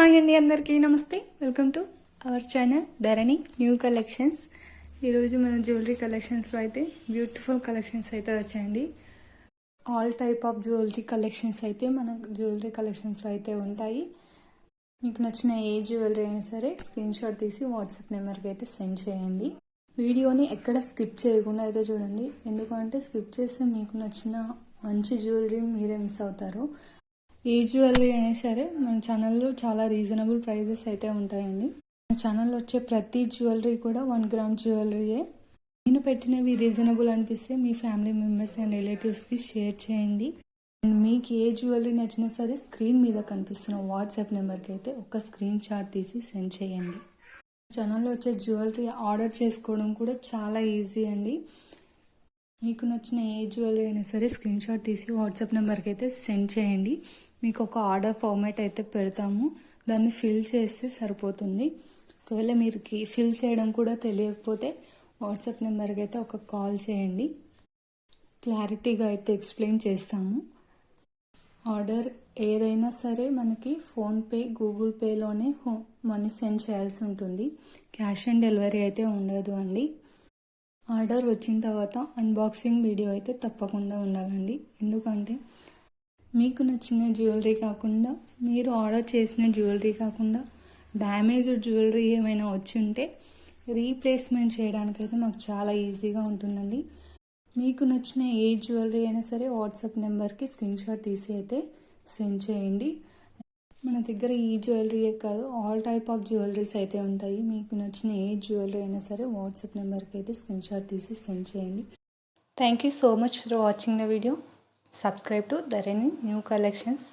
Hi అండి, అందరికీ నమస్తే. Welcome to our channel Dharani new collections. ఈరోజు మన జ్యువెలరీ కలెక్షన్స్లో అయితే బ్యూటిఫుల్ కలెక్షన్స్ అయితే వచ్చాయండి. All type of jewellery collections అయితే మన జ్యువెలరీ కలెక్షన్స్లో అయితే ఉంటాయి. మీకు నచ్చిన ఏ జ్యువెలరీ అయినా సరే స్క్రీన్ షాట్ తీసి వాట్సాప్ నెంబర్కి అయితే సెండ్ చేయండి. వీడియోని ఎక్కడ స్కిప్ చేయకుండా అయితే చూడండి, ఎందుకంటే స్కిప్ చేస్తే మీకు నచ్చిన మంచి జ్యువెలరీ మీరే మిస్ అవుతారు. ఏ జ్యువెలరీ అయినా సరే మన ఛానల్లో చాలా రీజనబుల్ ప్రైజెస్ అయితే ఉంటాయండి. మన ఛానల్లో వచ్చే ప్రతి జ్యువెలరీ కూడా 1 గ్రామ్ జ్యువెలరీయే. నేను పెట్టినవి రీజనబుల్ అనిపిస్తే మీ ఫ్యామిలీ మెంబర్స్ అండ్ రిలేటివ్స్కి షేర్ చేయండి. అండ్ మీకు ఏ జ్యువెలరీ నచ్చినా సరే స్క్రీన్ మీద కనిపిస్తున్న వాట్సాప్ నెంబర్కి అయితే ఒక స్క్రీన్ షాట్ తీసి సెండ్ చేయండి. ఛానల్లో వచ్చే జ్యువెలరీ ఆర్డర్ చేసుకోవడం కూడా చాలా ఈజీ అండి. మీకు నచ్చిన ఏ జ్యువెలరీ అయినా సరే స్క్రీన్ షాట్ తీసి వాట్సాప్ నెంబర్కి అయితే సెండ్ చేయండి. మీకు ఒక ఆర్డర్ ఫార్మాట్ అయితే పెడతాము, దాన్ని ఫిల్ చేస్తే సరిపోతుంది. ఒకవేళ మీరు ఫిల్ చేయడం కూడా తెలియకపోతే వాట్సాప్ నెంబర్కి అయితే ఒక కాల్ చేయండి, క్లారిటీగా అయితే ఎక్స్ప్లెయిన్ చేస్తాము. ఆర్డర్ ఏదైనా సరే మనకి ఫోన్పే, గూగుల్ పేలోనే మనీ సెండ్ చేయాల్సి ఉంటుంది. క్యాష్ ఆన్ డెలివరీ అయితే ఉండదు అండి. ఆర్డర్ వచ్చిన తర్వాత అన్బాక్సింగ్ వీడియో అయితే తప్పకుండా ఉండాలండి. ఎందుకంటే మీకు నచ్చిన జ్యువెలరీ కాకుండా, మీరు ఆర్డర్ చేసిన జ్యువెలరీ కాకుండా డ్యామేజ్డ్ జ్యువెలరీ ఏమైనా వచ్చి ఉంటే రీప్లేస్మెంట్ చేయడానికైతే మాకు చాలా ఈజీగా ఉంటుందండి. మీకు నచ్చిన ఏ జ్యువెలరీ అయినా సరే వాట్సాప్ నెంబర్కి స్క్రీన్ షాట్ తీసి అయితే సెండ్ చేయండి. మన దగ్గర ఈ జ్యువెలరీయే కాదు, ఆల్ టైప్ ఆఫ్ జ్యువెలరీస్ అయితే ఉంటాయి. మీకు నచ్చిన ఏ జ్యువెలరీ అయినా సరే వాట్సాప్ నెంబర్కి అయితే స్క్రీన్ షాట్ తీసి సెండ్ చేయండి. Thank you so much for watching the video. Subscribe to Dharani new collections.